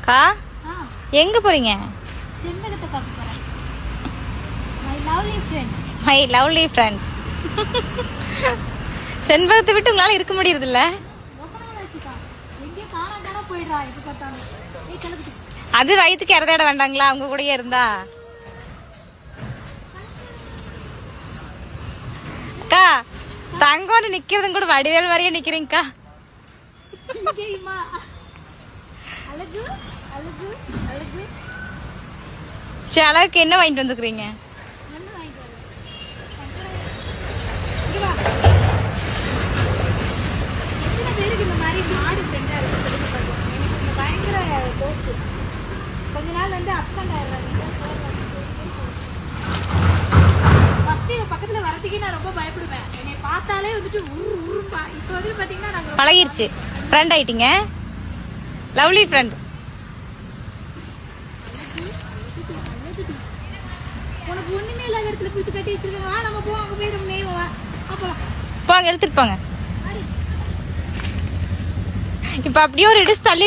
கா எங்க போறீங்க? My lovely friend. செண்பகத்தை விட்டு உங்களால இருக்க முடியறது இல்ல. அது வயிற்றுக்கு இறதாட வேண்டாங்களா அவங்க கூடயே இருந்தா? அக்கா தங்கம்னு நிக்கிறதும் கூட வடிவேல் மாதிரியே நிக்கிறீங்கக்கா. சரி, அளவுக்கு என்ன வாங்கிட்டு வந்துக்கிறீங்க? கொஞ்ச நாள் வந்து அப்சென்ட் ஆயிடுறாங்க. பக்கத்துல வரதுக்கே நான் ரொம்ப பயப்படுவேன். என்னை பார்த்தாலே வந்துட்டு உரும்பா. இப்போ வந்து பாத்தீங்கன்னா நாங்க பழகிருச்சு, ஃப்ரெண்ட் ஆயிட்டீங்க. Lovely friend. உனக்கு ஒண்ணுமே இல்லாத இடத்துல பிடிச்சி கட்டி வச்சிருக்காங்க. நம்ம போ, அங்க போய் நம்ம நெய்வா போங்க, எடுத்துட்டு போங்க. இப்ப அப்படியே ஒரு இடிச்சு தள்ளி